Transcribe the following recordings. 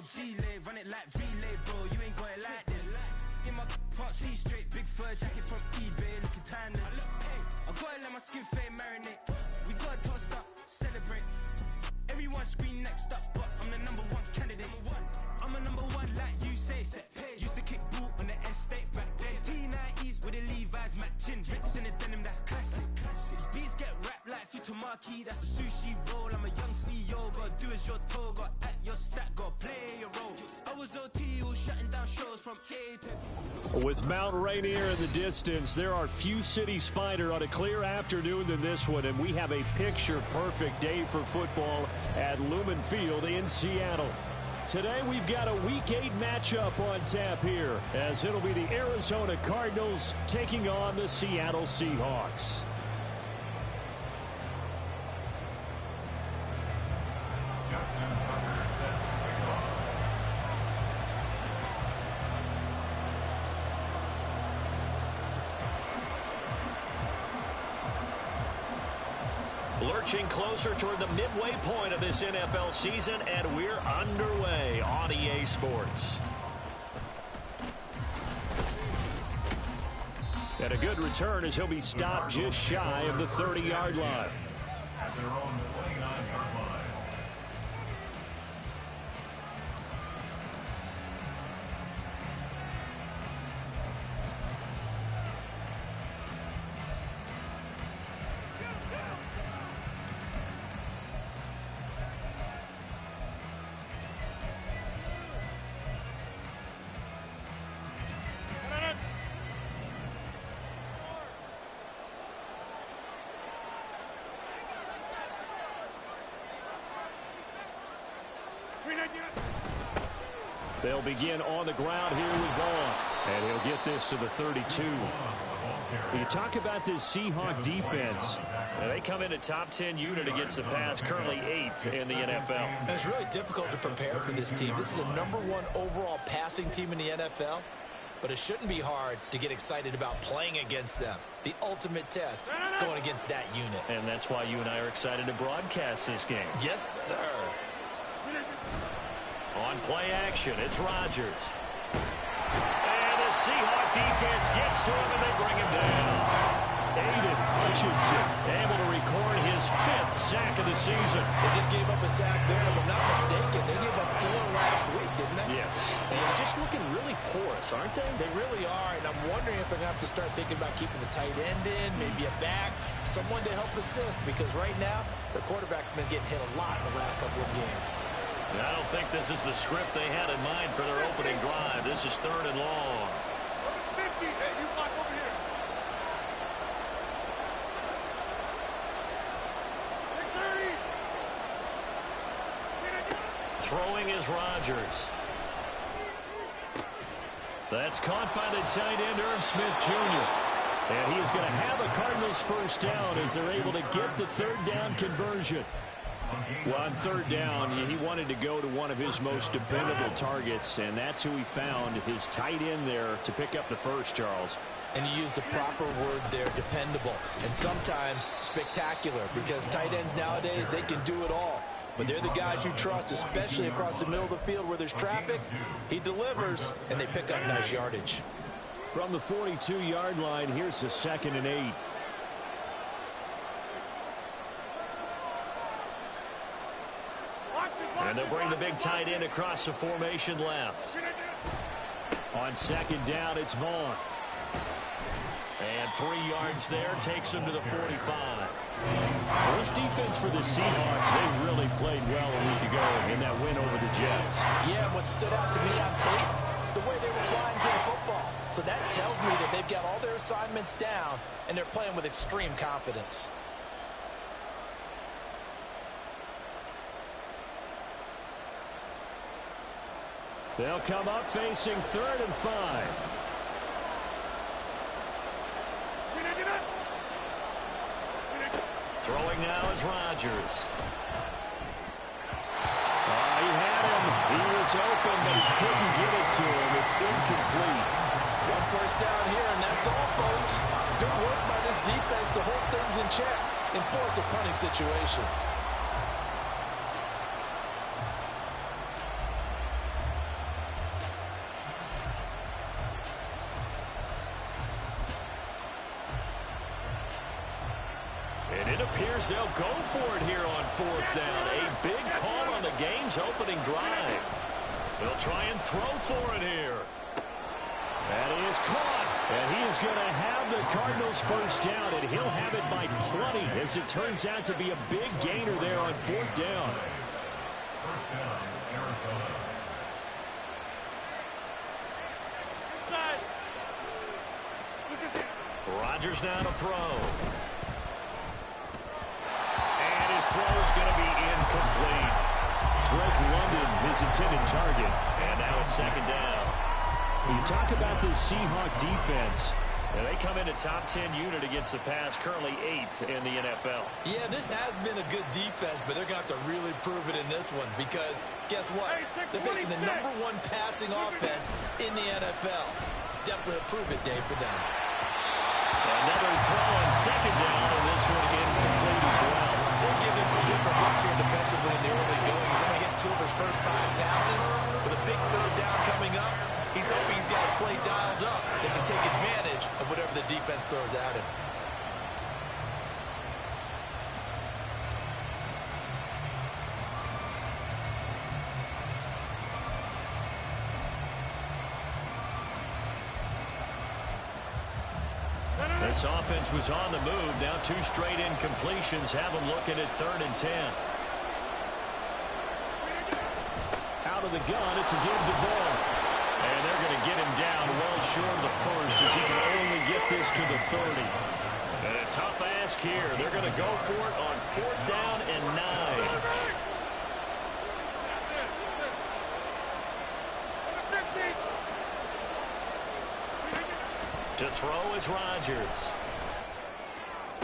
no delay, run it like relay, bro. You ain't got it like this. In my part C straight, big fur jacket from eBay, looking timeless. I gotta let my skin fade marinate. We gotta toast up, celebrate. Everyone scream next up, but I'm the #1 candidate. I'm a #1 like you say. Used to kick boot on the estate back then. T90s with the Levi's matching. Rips in the denim, that's classic. These beats get wrapped like Futamaki, that's a sushi roll. I'm a young CEO, gotta do as you're told. Gotta act your stat, gotta play your role. I was OT, all shutting down shows from A to... With Mount Rainier in the distance, there are few cities finer on a clear afternoon than this one, and we have a picture-perfect day for football at Lumen Field in Seattle. Today we've got a Week 8 matchup on tap here, as it'll be the Arizona Cardinals taking on the Seattle Seahawks. Lurching closer toward the midway point of this NFL season, and we're underway on EA Sports. And a good return as he'll be stopped just shy of the 30-yard line. At their own 29-yard line. They'll begin on the ground here with Vaughn, and he'll get this to the 32. When you talk about this Seahawk defense, they come in a top 10 unit against the pass, currently 8th in the NFL. And it's really difficult to prepare for this team. This is the #1 overall passing team in the NFL, but it shouldn't be hard to get excited about playing against them. The ultimate test going against that unit. And that's why you and I are excited to broadcast this game. Yes, sir. On play action, it's Rodgers. And the Seahawk defense gets to him, and they bring him down. Aiden Hutchinson able to record his 5th sack of the season. They just gave up a sack there, if I'm not mistaken. They gave up 4 last week, didn't they? Yes. They're just looking really porous, aren't they? They really are, and I'm wondering if they're going to have to start thinking about keeping the tight end in, maybe a back, someone to help assist, because right now, their quarterback's been getting hit a lot in the last couple of games. I don't think this is the script they had in mind for their opening drive. This is 3rd and long. 50, hey, you block over here. Throwing is Rodgers. That's caught by the tight end, Irv Smith Jr. And he is going to have a Cardinals first down as they're able to get the 3rd down conversion. Well, on 3rd down, he wanted to go to one of his most dependable targets, and that's who he found, his tight end there, to pick up the first, Charles. And you use the proper word there, dependable, and sometimes spectacular, because tight ends nowadays, they can do it all. But they're the guys you trust, especially across the middle of the field where there's traffic. He delivers, and they pick up nice yardage. From the 42-yard line, here's the 2nd and 8. And they'll bring the big tight end across the formation left. On 2nd down, it's Vaughn. And 3 yards there takes him to the 45. Well, this defense for the Seahawks, they really played well a week ago in that win over the Jets. Yeah, and what stood out to me on tape, the way they were flying to the football. So that tells me that they've got all their assignments down, and they're playing with extreme confidence. They'll come up facing 3rd and 5. Throwing now is Rodgers. He had him. He was open, but he couldn't get it to him. It's incomplete. 1 first down here, and that's all, folks. Good work by this defense to hold things in check and force a punting situation. Chargers, they'll go for it here on 4th down. A big call on the game's opening drive. They'll try and throw for it here. That is caught. And he is going to have the Cardinals first down, and he'll have it by plenty, as it turns out to be a big gainer there on 4th down. First down, Arizona. Rodgers now to throw. And his throw is going to be incomplete. Drake London, his intended target. And now it's 2nd down. You talk about this Seahawk defense. And they come in a top 10 unit against the pass, currently 8th in the NFL. Yeah, this has been a good defense, but they're going to have to really prove it in this one because guess what? They're facing the #1 passing offense in the NFL. It's definitely a prove-it day for them. Another throw on 2nd down, and this one incomplete as well. They're giving some different looks here defensively in the early going. He's only hit 2 of his first 5 passes. With a big 3rd down coming up, he's hoping he's got a play dialed up that can take advantage of whatever the defense throws at him. This offense was on the move. Now 2 straight incompletions have them looking at 3rd and 10. Out of the gun, it's a give to Vaughn. And they're going to get him down well short of the first as he can only get this to the 30. And a tough ask here. They're going to go for it on 4th down and 9. To throw is Rodgers.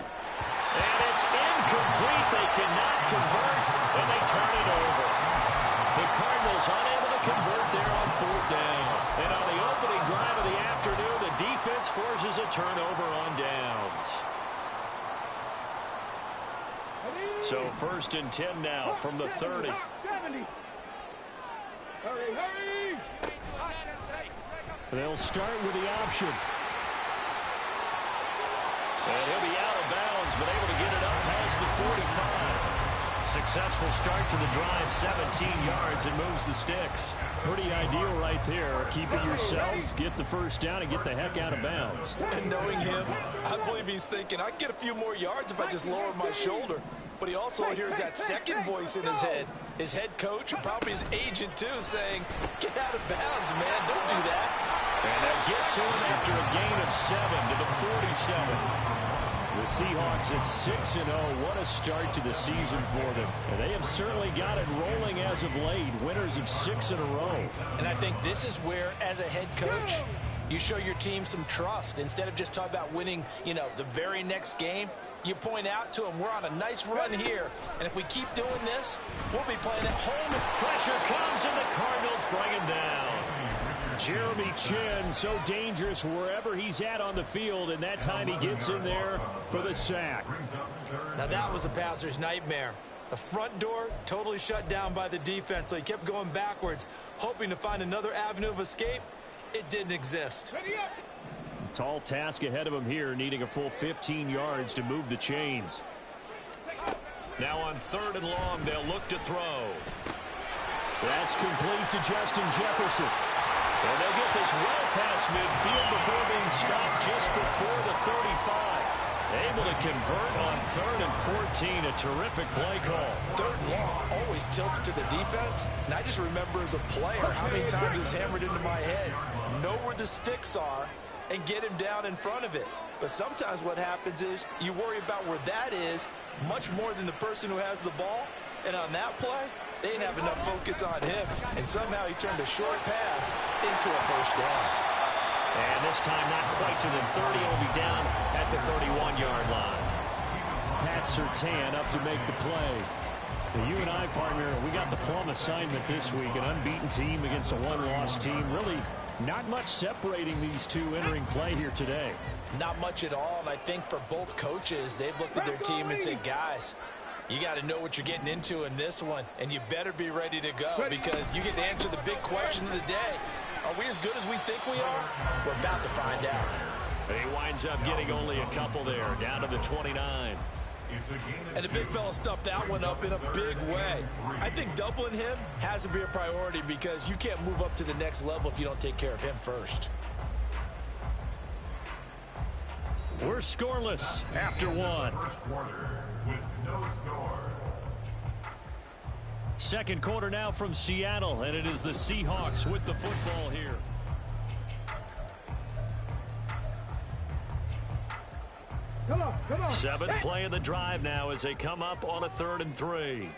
And it's incomplete. They cannot convert, and they turn it over. The Cardinals unable to convert there on 4th down. And on the opening drive of the afternoon, the defense forces a turnover on downs. So 1st and 10 now from the 30. Hurry! They'll start with the option. And he'll be out of bounds, but able to get it up past the 45. Successful start to the drive, 17 yards, and moves the sticks. Pretty ideal right there. Keep it yourself, get the first down, and get the heck out of bounds. And knowing him, I believe he's thinking, I can get a few more yards if I just lower my shoulder. But he also hears that second voice in his head. His head coach and probably his agent, too, saying, get out of bounds, man. Don't do that. And they'll get to him after a gain of 7 to the 47. The Seahawks at 6-0. What a start to the season for them. And they have certainly got it rolling as of late. Winners of 6 in a row. And I think this is where, as a head coach, you show your team some trust. Instead of just talking about winning, the very next game, you point out to them, we're on a nice run here. And if we keep doing this, we'll be playing at home. Pressure comes, and the Cardinals bring him down. Jeremy Chinn, so dangerous wherever he's at on the field, and that time he gets in there for the sack. Now that was a passer's nightmare. The front door totally shut down by the defense, so he kept going backwards, hoping to find another avenue of escape. It didn't exist. Tall task ahead of him here, needing a full 15 yards to move the chains. Now on 3rd and long, they'll look to throw. That's complete to Justin Jefferson. And they'll get this well past midfield before being stopped just before the 35. Able to convert on 3rd and 14. A terrific play call. 3rd and long always tilts to the defense. And I just remember as a player how many times it was hammered into my head. Know where the sticks are and get him down in front of it. But sometimes what happens is you worry about where that is much more than the person who has the ball. And on that play, they didn't have enough focus on him. And somehow he turned a short pass into a first down. And this time not quite to the 30. He'll be down at the 31-yard line. Pat Surtain up to make the play. The you and I, partner, we got the plum assignment this week. An unbeaten team against a one-loss team. Really not much separating these two entering play here today. Not much at all. And I think for both coaches, they've looked at their team and said, guys, you got to know what you're getting into in this one, and you better be ready to go because you get to answer the big question of the day. Are we as good as we think we are? We're about to find out. He winds up getting only a couple there, down to the 29. And the big fella stuffed that one up in a big way. I think doubling him has to be a priority because you can't move up to the next level if you don't take care of him first. We're scoreless after one. First quarter with no score. Second quarter now from Seattle, and it is the Seahawks with the football here. Come on. Seventh play of the drive now as they come up on a 3rd and 3. And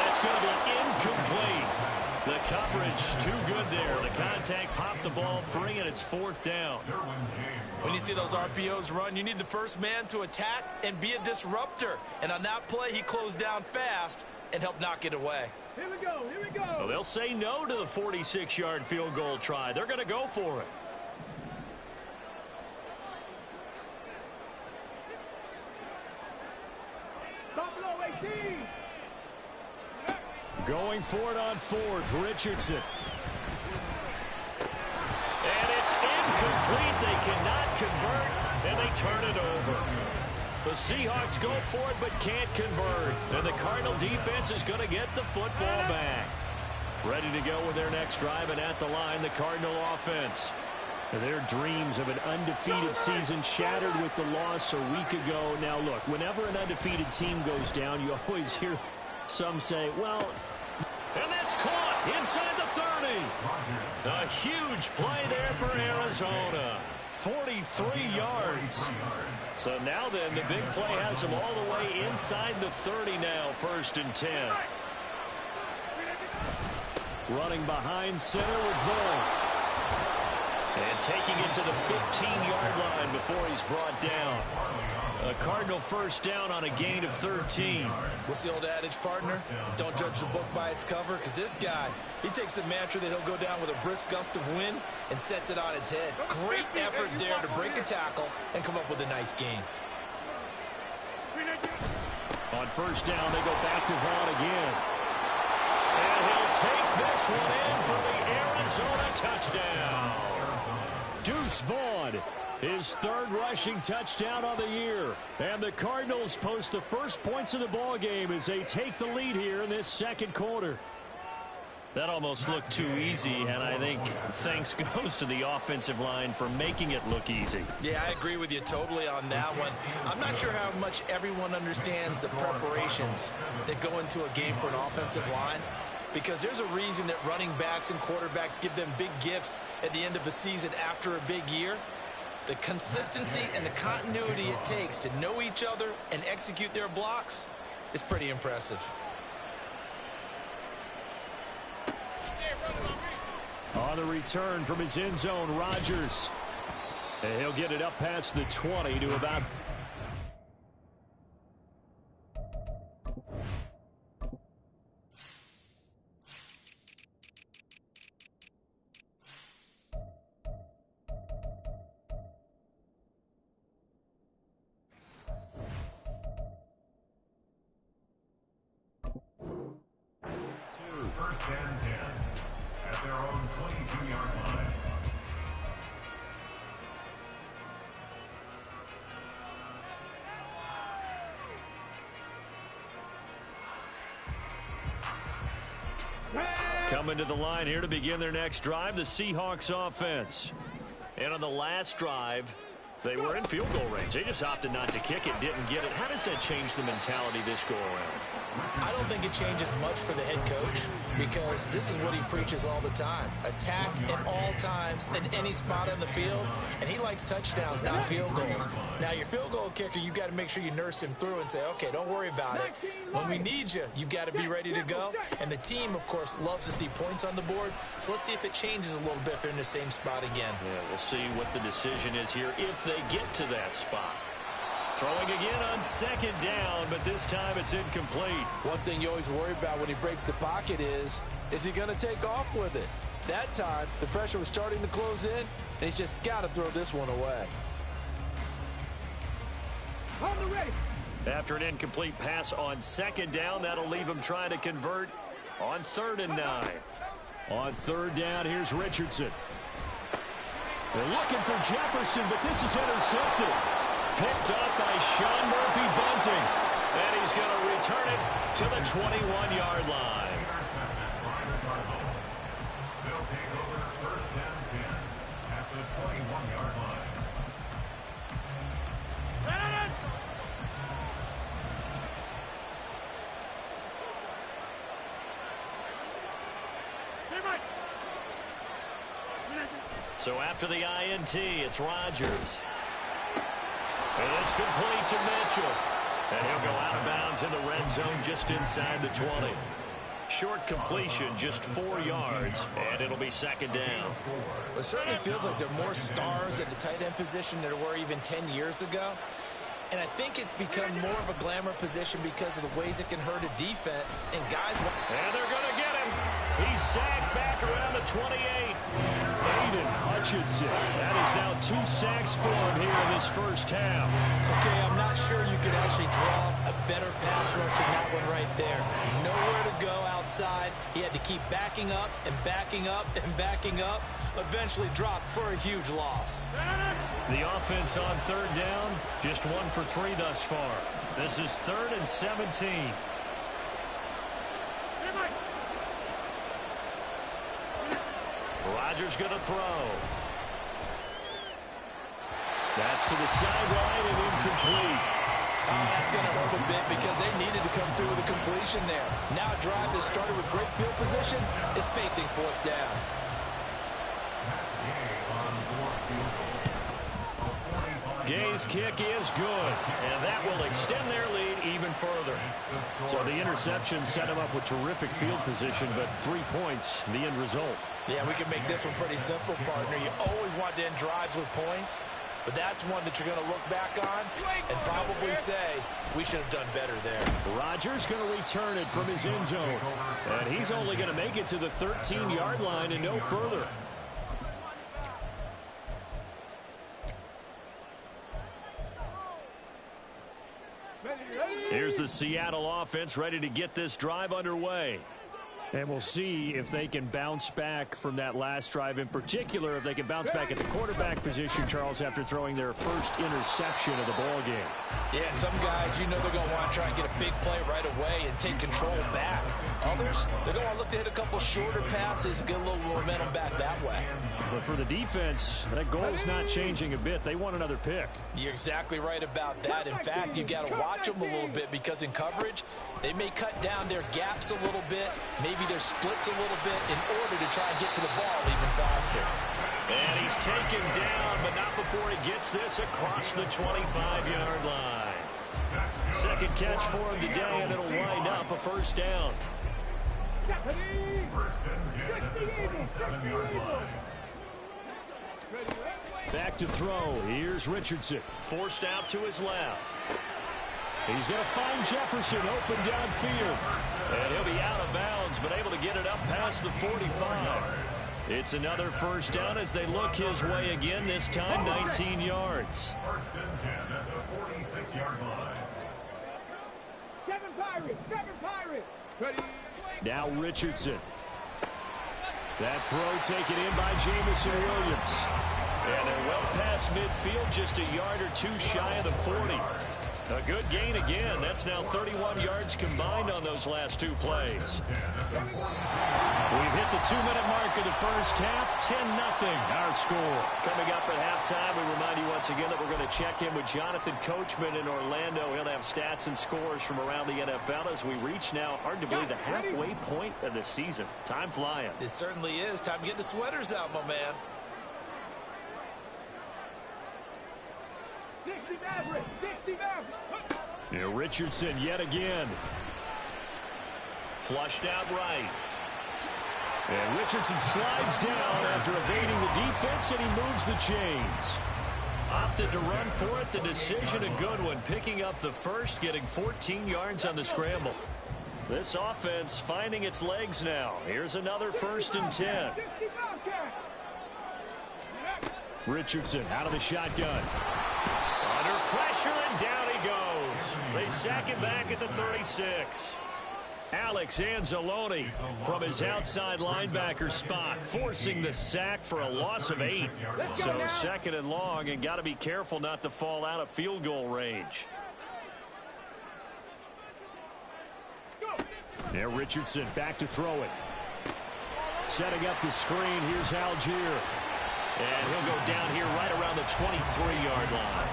that's going to be incomplete. The coverage too good there. The contact popped the ball free, and it's 4th down. When you see those RPOs run, you need the first man to attack and be a disruptor. And on that play, he closed down fast and helped knock it away. Here we go. Well, they'll say no to the 46-yard field goal try. They're going to go for it. Stop below 18. Going for it on 4th, Richardson. And it's incomplete. They cannot convert, and they turn it over. The Seahawks go for it but can't convert. And the Cardinal defense is going to get the football back. Ready to go with their next drive, and at the line, the Cardinal offense. Their dreams of an undefeated season shattered with the loss a week ago. Now, look, whenever an undefeated team goes down, you always hear some say, well, and that's caught inside the 30. A huge play there for Arizona. 43 yards. So now then, the big play has them all the way inside the 30 now, 1st and 10. Running behind center with Vaughn. And taking it to the 15-yard line before he's brought down. A Cardinal first down on a gain of 13. What's the old adage, partner? Don't judge the book by its cover, because this guy, he takes the mantra that he'll go down with a brisk gust of wind and sets it on its head. Great effort there to break a tackle and come up with a nice gain. On first down, they go back to Vaughn again. And he'll take this one in for the Arizona touchdown. Deuce Vaughn, his 3rd rushing touchdown on the year. And the Cardinals post the first points of the ball game as they take the lead here in this 2nd quarter. That almost looked too easy, and I think thanks goes to the offensive line for making it look easy. Yeah, I agree with you totally on that one. I'm not sure how much everyone understands the preparations that go into a game for an offensive line, because there's a reason that running backs and quarterbacks give them big gifts at the end of the season after a big year. The consistency and the continuity it takes to know each other and execute their blocks is pretty impressive. On the return from his end zone, Rodgers. And he'll get it up past the 20 to about... First and 10 at their own 22-yard line. Coming to the line here to begin their next drive, the Seahawks offense. And on the last drive, they were in field goal range. They just opted not to kick it, didn't get it. How does that change the mentality this go-around? I don't think it changes much for the head coach, because this is what he preaches all the time. Attack at all times in any spot on the field, and he likes touchdowns, not field goals. Now, your field goal kicker, you've got to make sure you nurse him through and say, okay, don't worry about it. When we need you, you've got to be ready to go. And the team, of course, loves to see points on the board, so let's see if it changes a little bit if they're in the same spot again. Yeah, we'll see what the decision is here if they get to that spot. Throwing again on 2nd down, but this time it's incomplete. One thing you always worry about when he breaks the pocket is he going to take off with it? That time, the pressure was starting to close in, and he's just got to throw this one away. On the race. After an incomplete pass on 2nd down, that'll leave him trying to convert on 3rd and 9. On third down, here's Richardson. They're looking for Jefferson, but this is intercepted. Picked up by Sean Murphy-Bunting. And he's going to return it to the 21-yard line. They'll take over first and 10 at the 21-yard line. So after the INT, it's Rodgers. And it's complete to Mitchell. And he'll go out of bounds in the red zone just inside the 20. Short completion, just 4 yards, and it'll be second down. It certainly feels like there are more stars at the tight end position than there were even 10 years ago. And I think it's become more of a glamour position because of the ways it can hurt a defense. And guys... And they're going to get him. He's sacked back around the 28. Aiden Hutchinson. That is now 2 sacks for him here in this first half. Okay, I'm not sure you could actually draw a better pass rush than that one right there. Nowhere to go outside. He had to keep backing up and backing up and backing up. Eventually dropped for a huge loss. The offense on third down, just 1 for 3 thus far. This is 3rd and 17. Rodgers going to throw. That's to the sideline and incomplete. That's going to hurt a bit because they needed to come through with a completion there. Now a drive that started with great field position is facing 4th down. Gay's kick is good, and that will extend their lead even further. So the interception set him up with terrific field position, but 3 points, the end result. Yeah, we can make this one pretty simple, partner. You always want to end drives with points, but that's one that you're going to look back on and probably say, we should have done better there. Rodgers going to return it from his end zone, and he's only going to make it to the 13-yard line and no further. Here's the Seattle offense ready to get this drive underway. And we'll see if they can bounce back from that last drive. In particular, if they can bounce back at the quarterback position, Charles, after throwing their first interception of the ball game. Yeah, some guys, you know they're going to want to try and get a big play right away and take control back. Others, they're going to want to look to hit a couple shorter passes and get a little momentum back that way. But for the defense, that goal's not changing a bit. They want another pick. You're exactly right about that. In fact, you got to watch them a little bit because in coverage, they may cut down their gaps a little bit, maybe their splits a little bit in order to try and get to the ball even faster. And he's taken down, but not before he gets this across the 25-yard line. Second catch for him today, and it'll wind up a first down. First and 10 at the 47-yard line. Back to throw. Here's Richardson. Forced out to his left. He's going to find Jefferson open downfield. And he'll be out of bounds, but able to get it up past the 45. It's another first down as they look his way again, this time 19 yards. First and 10 at the 46-yard line. Seven Pirates. Now Richardson. That throw taken in by Jamison Williams. And they're well past midfield, just a yard or two shy of the 40. A good gain again. That's now 31 yards combined on those last 2 plays. We've hit the 2-minute mark of the first half. 10-0 our score. Coming up at halftime, we remind you once again that we're going to check in with Jonathan Coachman in Orlando. He'll have stats and scores from around the NFL as we reach now, hard to believe, the halfway point of the season. Time flying. It certainly is. Time to get the sweaters out, my man. 60 Mavericks. Here Richardson yet again. Flushed out right. And Richardson slides down after evading the defense, and he moves the chains. Opted to run for it. The decision a good one. Picking up the first, getting 14 yards on the scramble. This offense finding its legs now. Here's another first and 10. Richardson out of the shotgun. Under pressure, and down he goes. They sack him back at the 36. Alex Anzalone from his outside linebacker spot, forcing the sack for a loss of 8. So second and long, and got to be careful not to fall out of field goal range. Now Richardson back to throw it. Setting up the screen. Here's Algier. And he'll go down here right around the 23-yard line.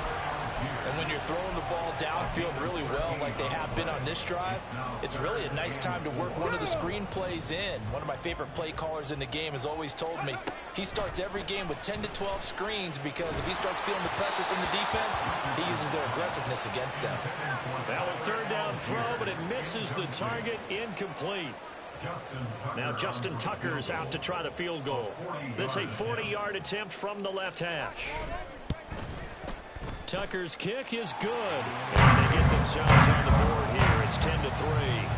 And when you're throwing the ball downfield really well like they have been on this drive, it's really a nice time to work one of the screen plays in. One of my favorite play callers in the game has always told me he starts every game with 10 to 12 screens because if he starts feeling the pressure from the defense, he uses their aggressiveness against them. Now a third down throw, but it misses the target, incomplete. Now Justin Tucker's out to try the field goal. This a 40-yard attempt from the left hash. Tucker's kick is good. And they get themselves on the board here. It's 10-3.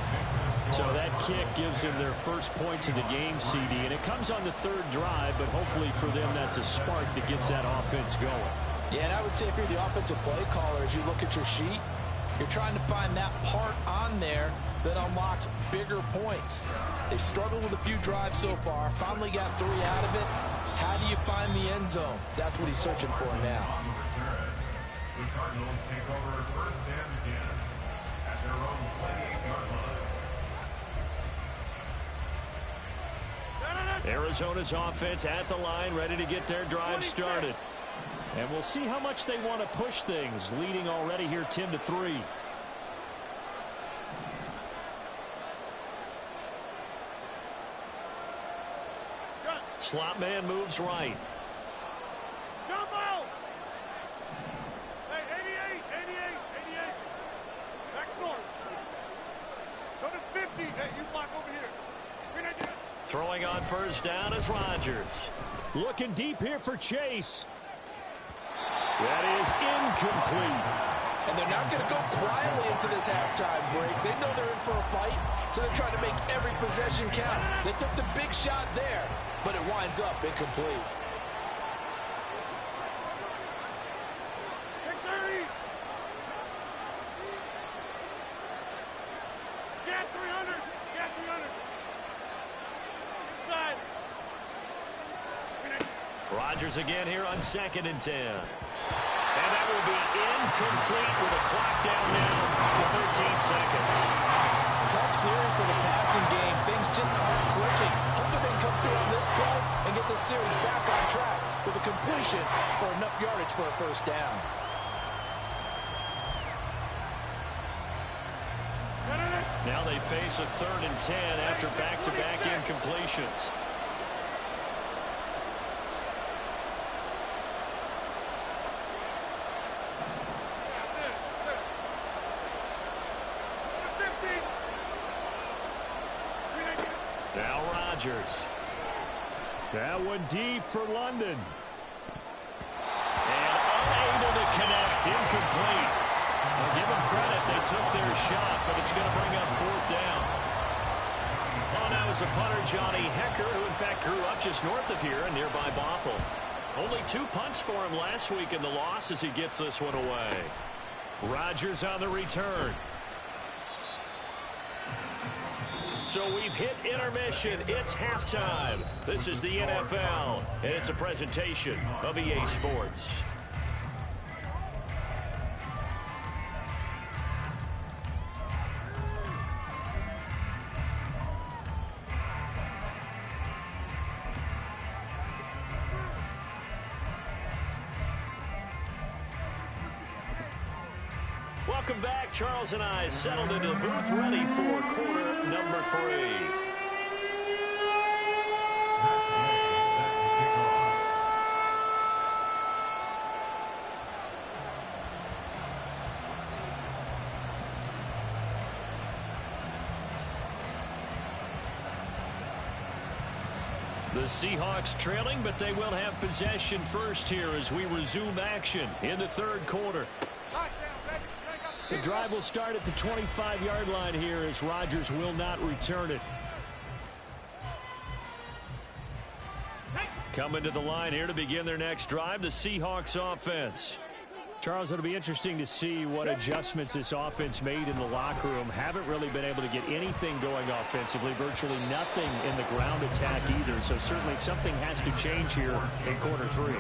So that kick gives them their first points of the game, CD. And it comes on the third drive, but hopefully for them that's a spark that gets that offense going. Yeah, and I would say if you're the offensive play caller, as you look at your sheet, you're trying to find that part on there that unlocks bigger points. They've struggled with a few drives so far, finally got 3 out of it. How do you find the end zone? That's what he's searching for now. The Cardinals take over first and 10 at their own 28-yard line. Arizona's offense at the line, ready to get their drive started. And we'll see how much they want to push things, leading already here 10-3. Slot man moves right. Jump out! Hey, 88. Back north. Go to 50. Hey, you block over here. Throwing on first down is Rodgers. Looking deep here for Chase. That is incomplete. And they're not going to go quietly into this halftime break. They know they're in for a fight, so they're trying to make every possession count. They took the big shot there, but it winds up incomplete. 630. Get 300. Inside. Rodgers again here on 2nd and 10. And that will be incomplete with a clock down now to 13 seconds. Tough series for the passing game. Things just aren't clicking. Hoping they can come through on this play and get this series back on track with a completion for enough yardage for a first down. Now they face a 3rd and 10 after back-to-back incompletions. Now Rodgers. That one deep for London. And unable to connect. Incomplete. Well, give them credit. They took their shot, but it's going to bring up 4th down. Well, now is the punter, Johnny Hecker, who in fact grew up just north of here in nearby Bothell. Only 2 punts for him last week in the loss as he gets this one away. Rodgers on the return. So we've hit intermission. It's halftime. This is the NFL, and it's a presentation of EA Sports. Welcome back. Charles and I settled into the booth, ready for quarter number 3. The Seahawks trailing, but they will have possession first here as we resume action in the 3rd quarter. The drive will start at the 25-yard line here as Rodgers will not return it. Coming to the line here to begin their next drive, the Seahawks offense. Charles, it'll be interesting to see what adjustments this offense made in the locker room. Haven't really been able to get anything going offensively, virtually nothing in the ground attack either. So certainly something has to change here in quarter 3.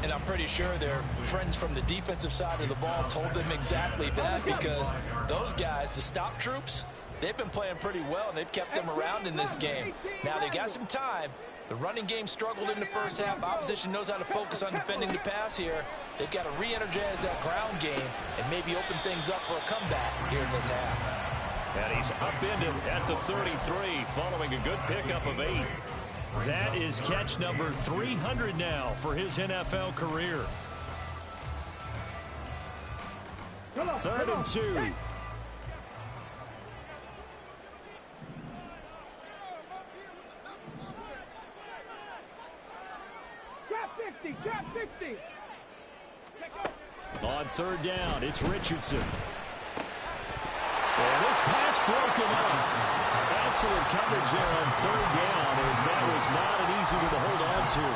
And I'm pretty sure their friends from the defensive side of the ball told them exactly that, because those guys, the stop troops, they've been playing pretty well, and they've kept them around in this game. Now they got some time. The running game struggled in the first half. Opposition knows how to focus on defending the pass here. They've got to re-energize that ground game and maybe open things up for a comeback here in this half. And he's upended at the 33 following a good pickup of 8. That is catch number 300 now for his NFL career. 3rd and 2. Trap 60. On 3rd down, it's Richardson. And this pass broken up. Excellent coverage there on 3rd down, as that was not an easy one to hold on to.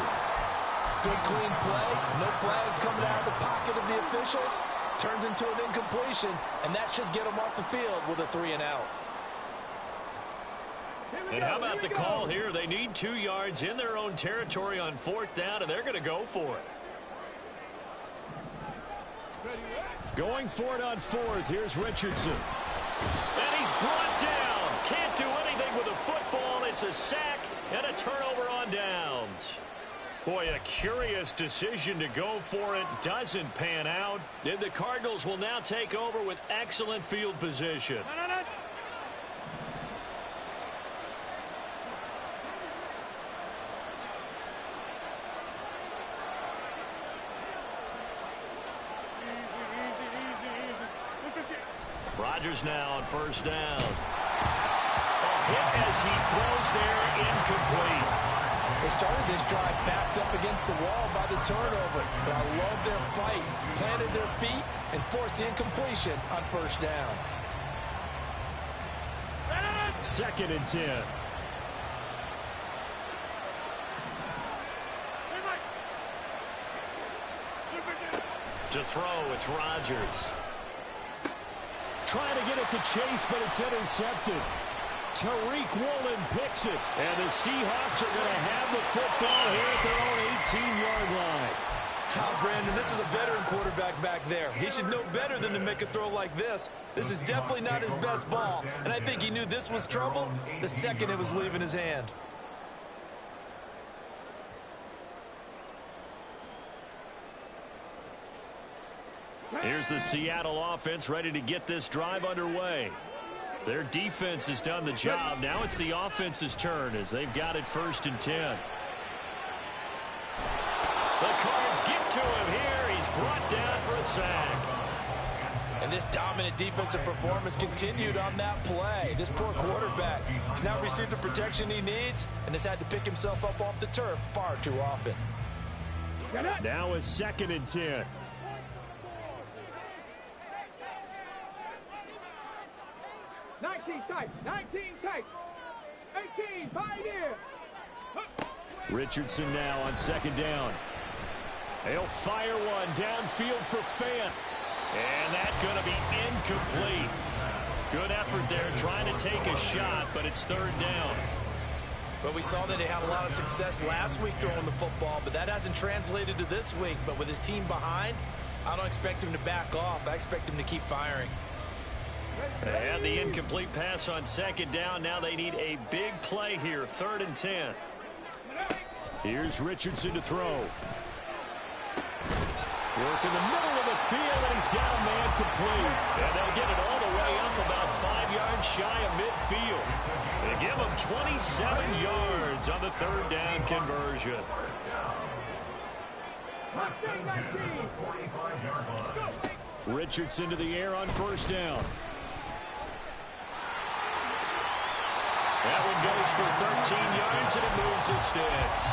Good clean play. No flags coming out of the pocket of the officials. Turns into an incompletion, and that should get them off the field with a 3 and out. And how about the call here? They need 2 yards in their own territory on 4th down, and they're going to go for it. Going for it on 4th. Here's Richardson. And he's brought down. Can't do anything with a football. It's a sack and a turnover on downs. Boy, a curious decision to go for it. Doesn't pan out. And the Cardinals will now take over with excellent field position. Rodgers now on 1st down. A hit as he throws there, incomplete. They started this drive backed up against the wall by the turnover, but I love their fight. Planted their feet and forced the incompletion on 1st down. 2nd and 10. To throw, it's Rodgers. Trying to get it to Chase, but it's intercepted. Tariq Woolen picks it, and the Seahawks are going to have the football here at their own 18-yard line. Brandon, this is a veteran quarterback back there. He should know better than to make a throw like this. This is definitely not his best ball, and I think he knew this was trouble the second it was leaving his hand. Here's the Seattle offense ready to get this drive underway. Their defense has done the job. Now it's the offense's turn as they've got it 1st and 10. The Cards get to him here. He's brought down for a sack. And this dominant defensive performance continued on that play. This poor quarterback has now received the protection he needs and has had to pick himself up off the turf far too often. Now is 2nd and 10. Richardson now on 2nd down. They'll fire one downfield for Fant. And that's going to be incomplete. Good effort there trying to take a shot, but it's 3rd down. But we saw that they had a lot of success last week throwing the football, but that hasn't translated to this week. But with his team behind, I don't expect him to back off. I expect him to keep firing. They had the incomplete pass on 2nd down. Now they need a big play here, 3rd and 10. Here's Richardson to throw. Work in the middle of the field, and he's got a man complete. And they'll get it all the way up about 5 yards shy of midfield. They give him 27 yards on the 3rd down conversion. Richardson to the air on 1st down. That one goes for 13 yards, and it moves his sticks.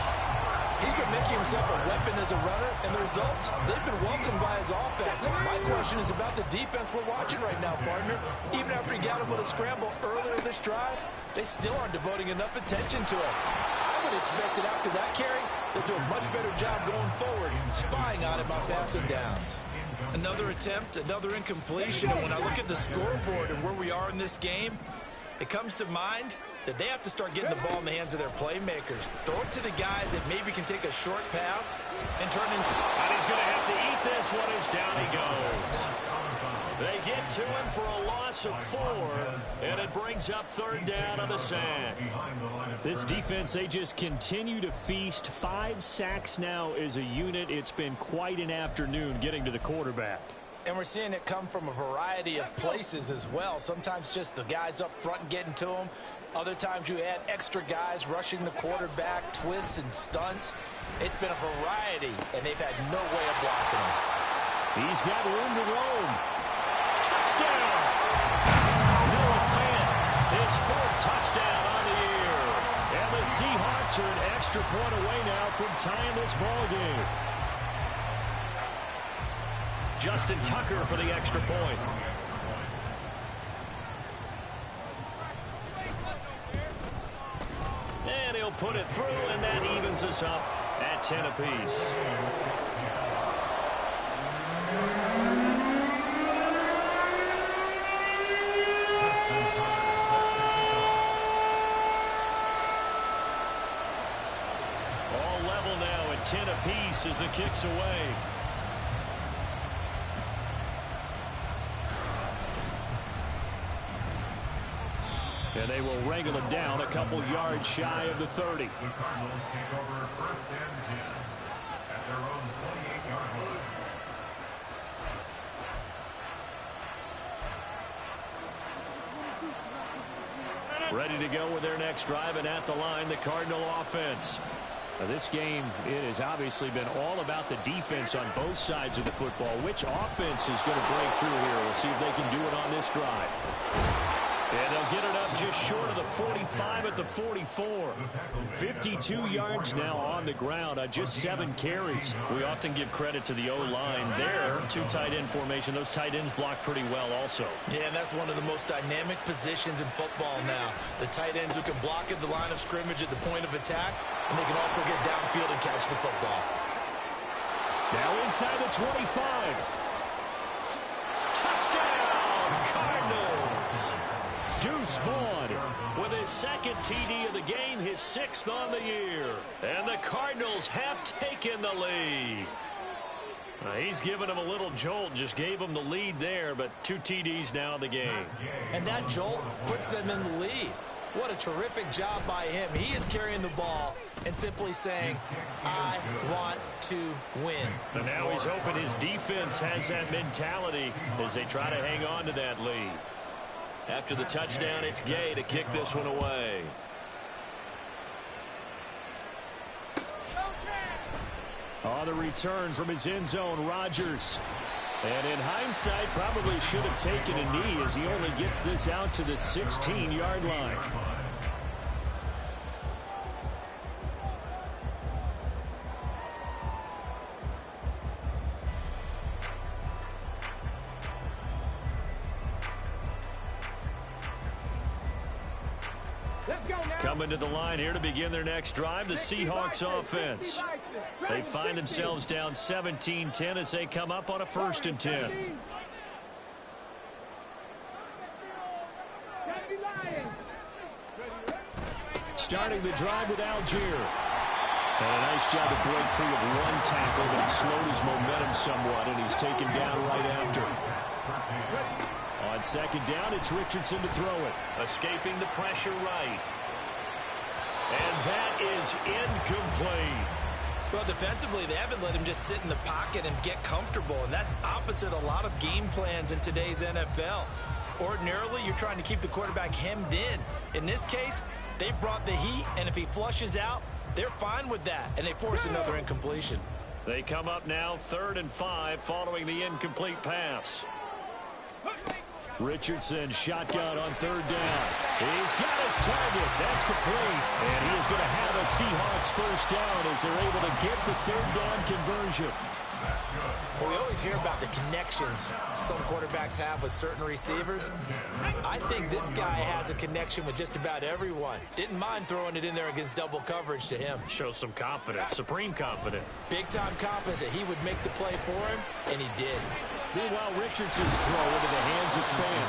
He's been making himself a weapon as a runner, and the results, they've been welcomed by his offense. My question is about the defense we're watching right now, partner. Even after he got him with a scramble earlier this drive, they still aren't devoting enough attention to it. I would expect that after that carry, they'll do a much better job going forward, spying on him on passing downs. Another attempt, another incompletion. And when I look at the scoreboard and where we are in this game, it comes to mind that they have to start getting the ball in the hands of their playmakers. Throw it to the guys that maybe can take a short pass and turn into... And he's going to have to eat this one as down he goes. They get to him for a loss of 4, and it brings up third down on the sack. This defense, they just continue to feast. 5 sacks now as a unit. It's been quite an afternoon getting to the quarterback. And we're seeing it come from a variety of places as well. Sometimes just the guys up front and getting to them. Other times you add extra guys rushing the quarterback, twists and stunts. It's been a variety, and they've had no way of blocking him. He's got room to roam. Touchdown! Noah Fant, his 4th touchdown on the year. And the Seahawks are an extra point away now from tying this ball game. Justin Tucker for the extra point. And he'll put it through, and that evens us up at 10 apiece. All level now at 10 apiece as the kick's away. And they will wrangle it down a couple yards shy of the 30. The Cardinals take over first and 10 at their own 28-yard line. Ready to go with their next drive, and at the line, the Cardinal offense. Now, this game, it has obviously been all about the defense on both sides of the football. Which offense is going to break through here? We'll see if they can do it on this drive. And they'll get it up just short of the 45 at the 44. 52 yards now on the ground on just 7 carries. We often give credit to the O-line there. 2 tight end formation. Those tight ends block pretty well also. Yeah, and that's one of the most dynamic positions in football now. The tight ends who can block at the line of scrimmage at the point of attack, and they can also get downfield and catch the football. Now inside the 25. Touchdown, Cardinals. Deuce Vaughn with his 2nd TD of the game, his 6th on the year. And the Cardinals have taken the lead. He's given him a little jolt, just gave him the lead there, but 2 TDs now in the game. And that jolt puts them in the lead. What a terrific job by him. He is carrying the ball and simply saying, I want to win. And now he's hoping his defense has that mentality as they try to hang on to that lead. After the touchdown, it's Gay to kick this one away. On the return from his end zone, Rodgers. And in hindsight, probably should have taken a knee as he only gets this out to the 16-yard line. Coming to the line here to begin their next drive, the Seahawks offense. They find themselves down 17-10 as they come up on a 1st and 10. Starting the drive with Algier. And a nice job to break free of 1 tackle, but it slowed his momentum somewhat, and he's taken down right after. On 2nd down, it's Richardson to throw it. Escaping the pressure right. And that is incomplete. Well, defensively, they haven't let him just sit in the pocket and get comfortable, and that's opposite a lot of game plans in today's NFL. Ordinarily, you're trying to keep the quarterback hemmed in. In this case, they brought the heat, and if he flushes out, they're fine with that, and they force another incompletion. They come up now 3rd and 5 following the incomplete pass. Richardson shotgun on 3rd down. He's got his target. That's complete. And he is going to have a Seahawks 1st down as they're able to get the 3rd down conversion. Well, we always hear about the connections some quarterbacks have with certain receivers. I think this guy has a connection with just about everyone. Didn't mind throwing it in there against double coverage to him. Shows some confidence, supreme confidence. Big-time confidence that he would make the play for him, and he did. Meanwhile, Richardson's throw into the hands of Fan.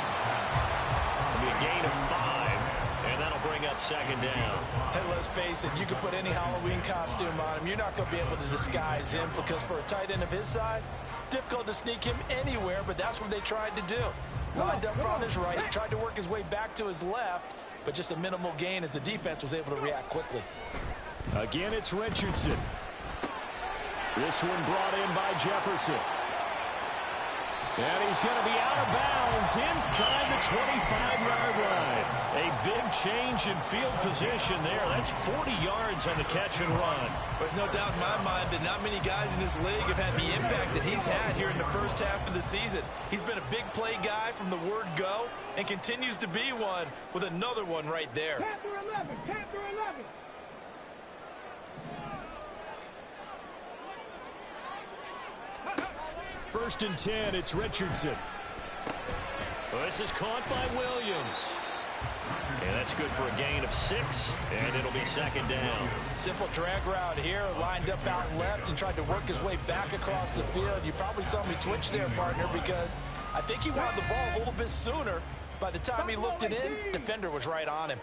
It'll be a gain of 5, and that'll bring up second down. Hey, let's face it, you can put any Halloween costume on him. You're not going to be able to disguise him because for a tight end of his size, difficult to sneak him anywhere, but that's what they tried to do. Lined up on his right, tried to work his way back to his left, but just a minimal gain as the defense was able to react quickly. Again, it's Richardson. This one brought in by Jefferson. And he's going to be out of bounds inside the 25-yard line. A big change in field position there. That's 40 yards on the catch and run. There's no doubt in my mind that not many guys in this league have had the impact that he's had here in the first half of the season. He's been a big play guy from the word go and continues to be one with another one right there. Panther 11, Panther 11. First and 10, it's Richardson. Well, this is caught by Williams. And that's good for a gain of 6, and it'll be second down. Simple drag route here, lined up out left and tried to work his way back across the field. You probably saw me twitch there, partner, because I think he wanted the ball a little bit sooner. By the time he looked it in, the defender was right on him.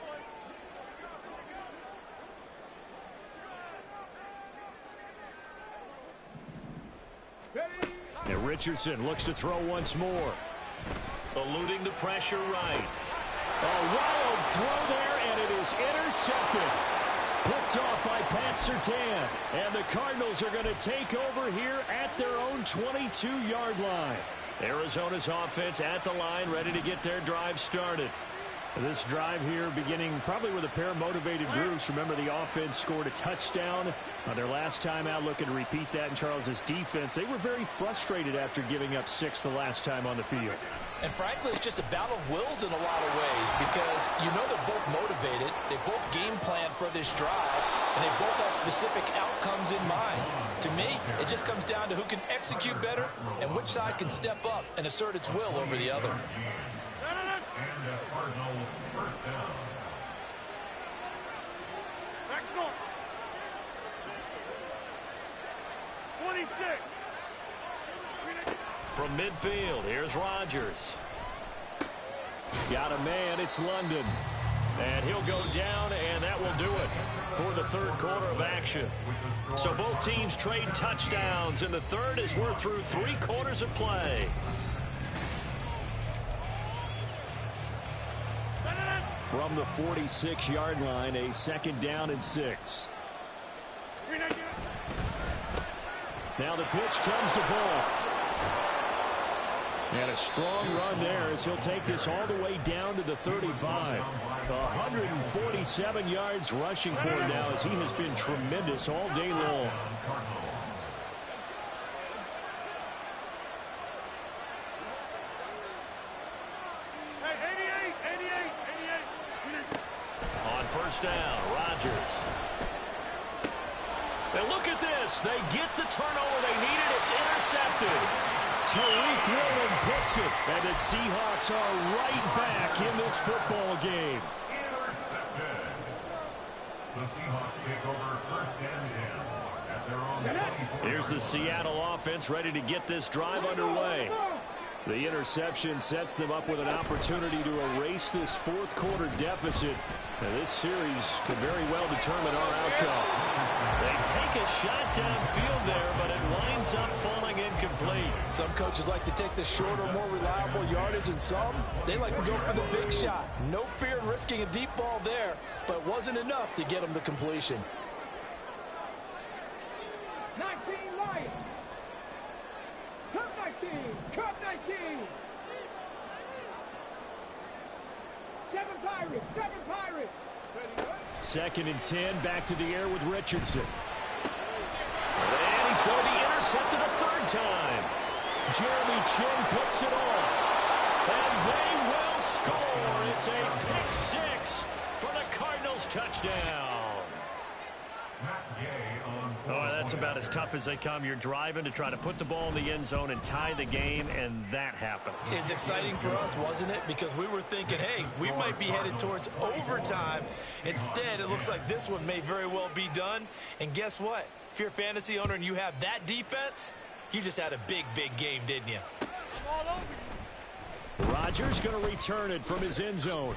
And Richardson looks to throw once more. Eluding the pressure right. A wild throw there, and it is intercepted. Picked off by Pat Surtain. And the Cardinals are going to take over here at their own 22-yard line. Arizona's offense at the line, ready to get their drive started. This drive here beginning probably with a pair of motivated groups. Remember, the offense scored a touchdown on their last time out. Looking to repeat that in Charles's defense. They were very frustrated after giving up 6 the last time on the field. And frankly, it's just a battle of wills in a lot of ways because you know they're both motivated. They both game plan for this drive, and they both have specific outcomes in mind. To me, it just comes down to who can execute better and which side can step up and assert its will over the other. And a Cardinal first down. Back north. 26. From midfield, here's Rodgers. Got a man, it's London. And he'll go down, and that will do it for the third quarter of action. So both teams trade touchdowns in the third as we're through 3 quarters of play. From the 46-yard line, a second down and 6. Now the pitch comes to Bull. And a strong run there as he'll take this all the way down to the 35. 147 yards rushing for him now as he has been tremendous all day long. On first down, Rodgers. And look at this. They get the turnover they needed. It's intercepted. Tariq Woolen picks it. And the Seahawks are right back in this football game. Intercepted. The Seahawks take over first and 10 at their own 24. Here's the Seattle offense ready to get this drive underway. The interception sets them up with an opportunity to erase this fourth quarter deficit. And this series could very well determine our outcome. They take a shot downfield there, but it winds up falling incomplete. Some coaches like to take the shorter, more reliable yardage, and some, they like to go for the big shot. No fear in risking a deep ball there, but it wasn't enough to get them the completion. 19 Lions. Cup 19. Cup 19. 7 Pirates. 7 Pirates. Second and 10, back to the air with Richardson. And he's going to be intercepted a third time. Jeremy Chinn picks it off. And they will score. It's a pick 6 for the Cardinals touchdown. Matt Gay on Oh, that's about as tough as they come. You're driving to try to put the ball in the end zone and tie the game, and that happens. It's exciting for us, wasn't it? Because we were thinking, hey, we might be headed towards overtime. Instead, it looks like this one may very well be done. And guess what? If you're a fantasy owner and you have that defense, you just had a big, big game, didn't you? Rodgers going to return it from his end zone.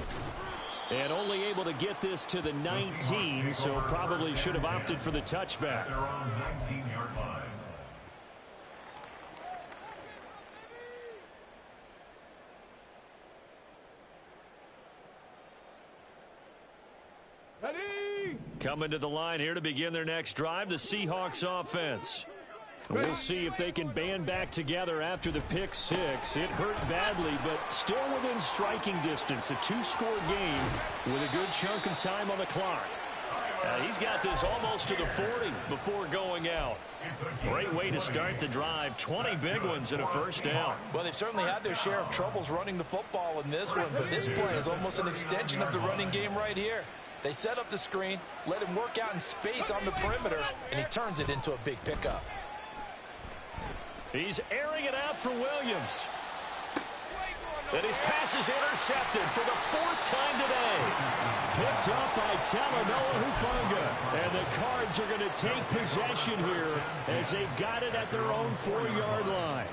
And only able to get this to the 19, so probably should have opted for the touchback. Their own 19-yard line. Ready? Coming to the line here to begin their next drive, the Seahawks offense. We'll see if they can band back together after the pick six. It hurt badly, but still within striking distance. A two-score game with a good chunk of time on the clock. He's got this almost to the 40 before going out. Great way to start the drive. 20 big ones and a first down. Well, they've certainly had their share of troubles running the football in this one, but this play is almost an extension of the running game right here. They set up the screen, let him work out in space on the perimeter, and he turns it into a big pickup. He's airing it out for Williams. And his pass is intercepted for the fourth time today. Picked up by Talanoa Hufanga. And the Cards are going to take possession here as they've got it at their own 4-yard line.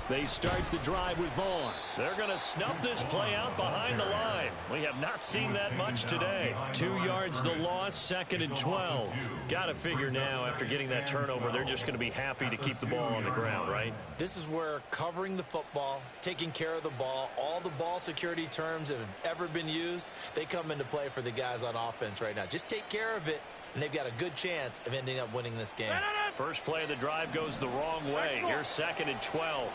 They start the drive with Vaughn. They're going to snuff this play out behind the line. We have not seen that much today. 2 yards the loss, 2nd and 12. Got to figure now after getting that turnover, they're just going to be happy to keep the ball on the ground, right? This is where covering the football, taking care of the ball, all the ball security terms that have ever been used, they come into play for the guys on offense right now. Just take care of it, and they've got a good chance of ending up winning this game. First play of the drive goes the wrong way. Here's 2nd and 12.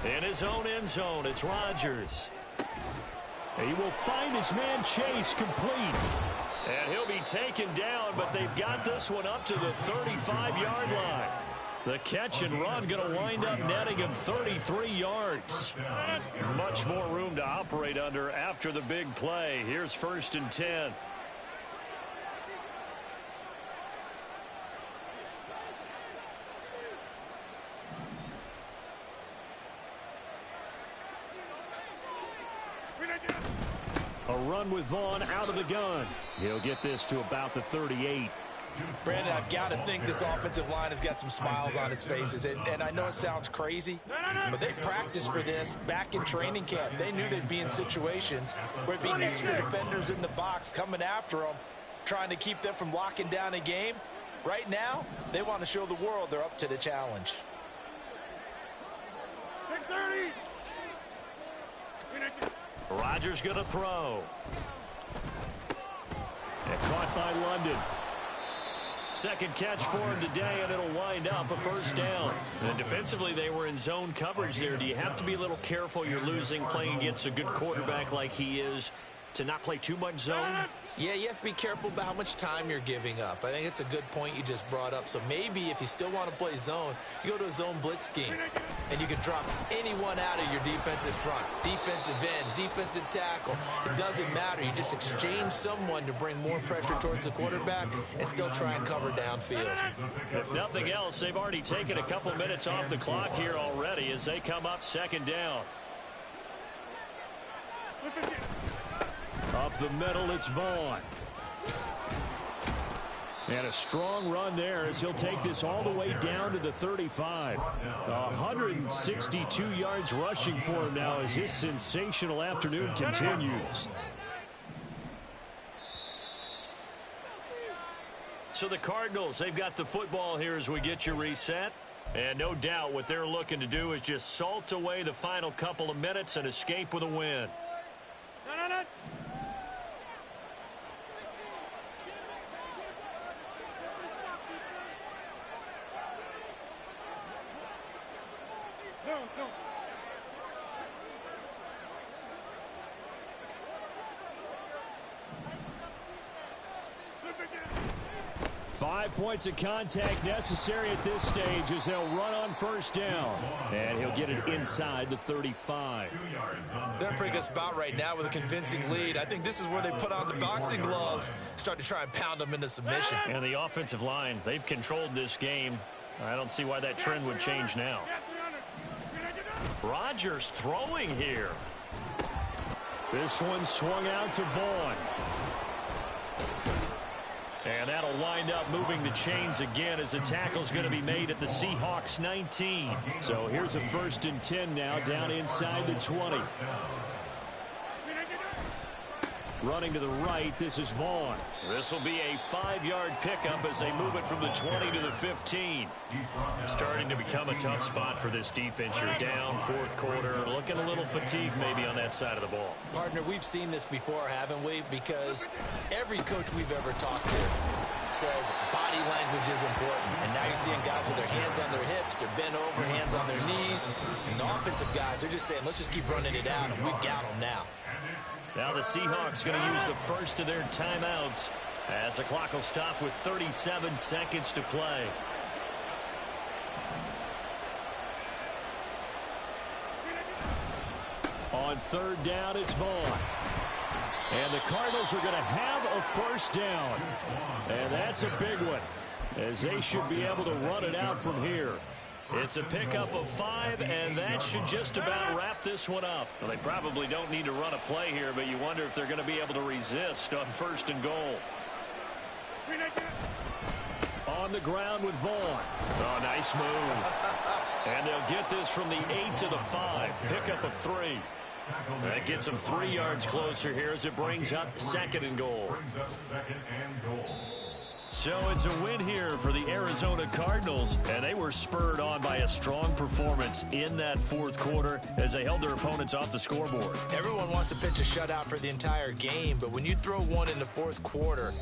In his own end zone, it's Rodgers. He will find his man Chase complete. And he'll be taken down, but they've got this one up to the 35-yard line. The catch and run going to wind up netting him 33 yards. Much more room to operate under after the big play. Here's 1st and 10. A run with Vaughn out of the gun. He'll get this to about the 38. Brandon, I've got to think this offensive line has got some smiles on its faces. And I know it sounds crazy, but they practiced for this back in training camp. They knew they'd be in situations where it'd be extra defenders in the box coming after them, trying to keep them from locking down a game. Right now, they want to show the world they're up to the challenge. 30. Rodgers going to throw. And caught by London. Second catch for him today, and it'll wind up a first down. And defensively, they were in zone coverage there. Do you have to be a little careful? You're losing playing against a good quarterback like he is to not play too much zone? Yeah, you have to be careful about how much time you're giving up. I think it's a good point you just brought up. So maybe if you still want to play zone, you go to a zone blitz scheme, and you can drop anyone out of your defensive front, defensive end, defensive tackle. It doesn't matter. You just exchange someone to bring more pressure towards the quarterback and still try and cover downfield. If nothing else, they've already taken a couple minutes off the clock here already as they come up 2nd down. Up the middle, it's Vaughn. And a strong run there as he'll take this all the way down to the 35. 162 yards rushing for him now as his sensational afternoon continues. So the Cardinals, they've got the football here as we get you reset. And no doubt what they're looking to do is just salt away the final couple of minutes and escape with a win. 5 points of contact necessary at this stage as they'll run on first down. And he'll get it inside the 35. They're in a pretty good spot right now with a convincing lead. I think this is where they put on the boxing gloves, start to try and pound them into submission. And the offensive line, they've controlled this game. I don't see why that trend would change now. Rodgers throwing here. This one swung out to Vaughn. And that'll wind up moving the chains again as the tackle's going to be made at the Seahawks 19. So here's a 1st and 10 now down inside the 20. Running to the right, this is Vaughn. This will be a 5-yard pickup as they move it from the 20 to the 15. Starting to become a tough spot for this defense. You're down 4th quarter, looking a little fatigued maybe on that side of the ball. Partner, we've seen this before, haven't we? Because every coach we've ever talked to says body language is important. And now you're seeing guys with their hands on their hips, they're bent over, hands on their knees. And the offensive guys are just saying, let's just keep running it out, and we've got them now. Now the Seahawks going to use the first of their timeouts as the clock will stop with 37 seconds to play. On 3rd down, it's Vaughn. And the Cardinals are going to have a 1st down. And that's a big one, as they should be able to run it out from here. It's a pickup of 5, and that should just about wrap this one up. Well, they probably don't need to run a play here, but you wonder if they're going to be able to resist on 1st and goal. On the ground with Vaughn. Oh, nice move. And they'll get this from the 8 to the 5. Pickup of 3. That gets them 3 yards closer here as it brings up 2nd and goal. So it's a win here for the Arizona Cardinals, and they were spurred on by a strong performance in that 4th quarter as they held their opponents off the scoreboard. Everyone wants to pitch a shutout for the entire game, but when you throw one in the 4th quarter,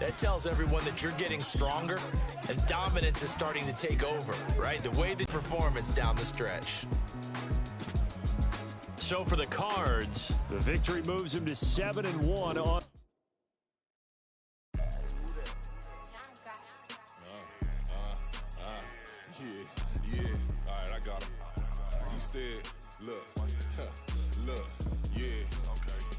that tells everyone that you're getting stronger and dominance is starting to take over, right? The way the performance down the stretch. So for the Cards, the victory moves them to 7-1 on. Look, yeah.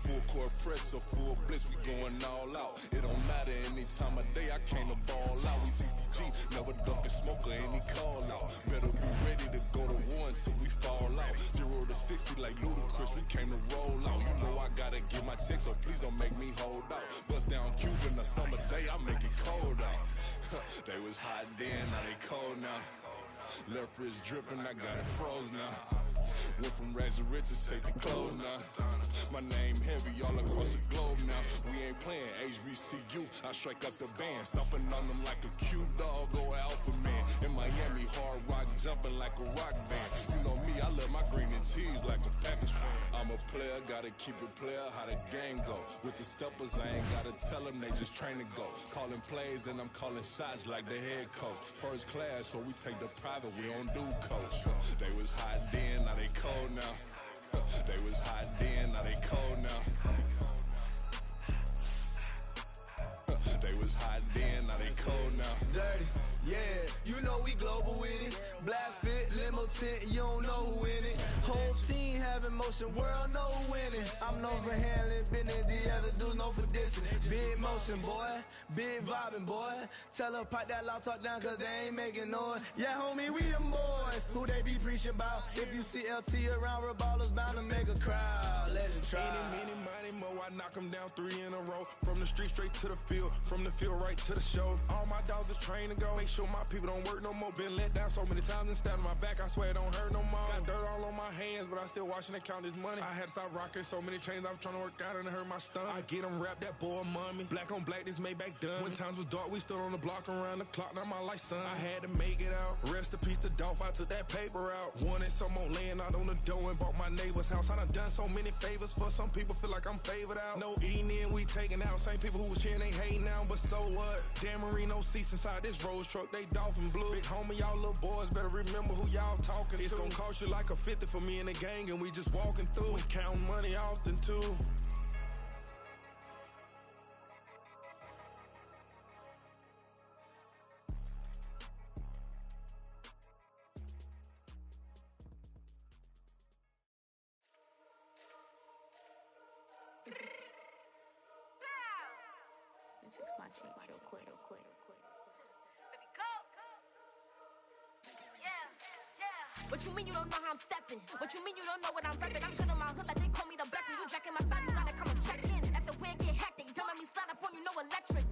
Full court press or full blitz, we going all out. It don't matter any time of day, I came to ball out. We TCG, never duck a smoker, any call out. Better be ready to go to war until we fall out. 0 to 60 like Ludacris, we came to roll out. You know I gotta get my check, so please don't make me hold out. Bust down Cuban a summer day, I make it cold out. They was hot then, now they cold now. Left wrist dripping, I got it froze now. Went from rags to riches, take the clothes now. My name heavy all across the globe now. We ain't playing HBCU, I strike up the band. Stomping on them like a cute dog or alpha man. In Miami, hard rock jumping like a rock band. You know me, I love my green and cheese like a Packers fan. I'm a player, gotta keep it player, how the game go. With the steppers, I ain't gotta tell them, they just train to go. Calling plays and I'm calling shots like the head coach. First class, so we take the private, we don't do coach. They was hot then, now they cold now. They was hot then, now they cold now. They was hot then, now they cold now. Dirty, yeah, you know we global with it. Black fit, limo tint, you don't know who in it. Whole team having motion, world know who winning. I'm known for handling business, the other dudes known for dissing. Big motion, boy, big vibing, boy. Tell her pipe that loud talk down, cause they ain't making noise. Yeah, homie, we them boys, who they be preaching about. If you see LT around, Reballers bound to make a crowd. Let it try. Any, money, mo, I knock them down 3 in a row. From the street straight to the field, from the field right to the show. All my dogs are trained to go. Make sure my people don't work no more. Been let down so many times and stabbed in my back, I swear it don't hurt no more. Got dirt all on my hands, but I still watching and count this money. I had to stop rocking so many chains, I was trying to work out and it hurt my stomach. I get them wrapped, that boy mommy. Black on black, this Maybach done. When times was dark, we stood on the block around the clock, now my life son. I had to make it out. Rest in peace to Dolph, I took that paper out. Wanted some more laying out on the dough and bought my neighbor's house. I done so many favors for some people, feel like I'm favored out. No eating in, we taking out. Same people who was cheering, they hating now, but so what? Dan Marino seats inside this Rolls truck, they Dolphin blue. Big homie, y'all little boys better remember who y'all talking to. It's gonna cost you like a 50 for me and the gang, and we just walking through and counting money often too. Let me fix my cheek real quick. What you mean you don't know how I'm stepping? What you mean you don't know what I'm repping? I'm good in my hood like they call me the blessing. You jacking my side, you gotta come and check in. That's the way it get hectic. Don't make me slide up on you, no electric.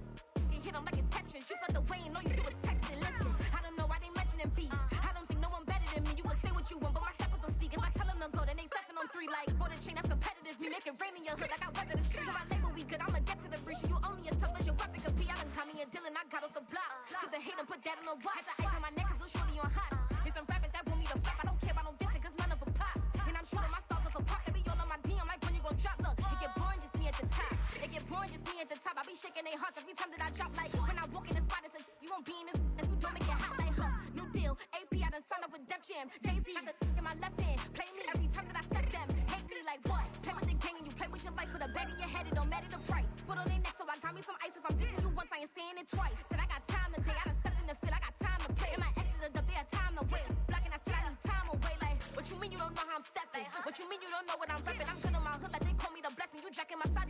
You hit them like it's Tetris. You felt the way and all you do is text it. Listen, I don't know why they mentioning beef. I don't think no one better than me. You would say what you want, but my steppers don't speak. If I tell them to go, then they stepping on 3 like border chain. That's competitive. Me make it rain in your hood like I weather the streets. So my label we good. I'ma get to the breach. You only as tough as your weapon could be. I done got me a Dylan. I got off the block. Took the hate and put that on the watch. Had the ice on my neck 'cause little shorty on hot. There's some rappers that want me to flap. I don't care about no dissing 'cause none of them pop. And I'm shooting my stars off a pop. They be all on my DM like when you gon' drop. Look, it get boring just me at the top. It get boring just me at the top. I be shaking their hearts every time that I drop. Like when I walk in the spot, it says you won't be in this if you don't make it hot like her. New deal, AP I done signed up with Def Jam. Jay-Z got the in my left hand. Play me every time that I step them. Hate me like what? Play with the gang and you play with your life. Put a bet in your head, it don't matter the price. Put on their neck so I got me some ice. If I'm dissing you once, I ain't saying it twice. Said I got time today. I done stepped in the field. I got time to play. And my exes are there, time to wait. Blocking, I said I need time away. Like what you mean you don't know how I'm stepping? What you mean you don't know what I'm repping? I'm good in my hood like they call me the blessing. You jacking my side.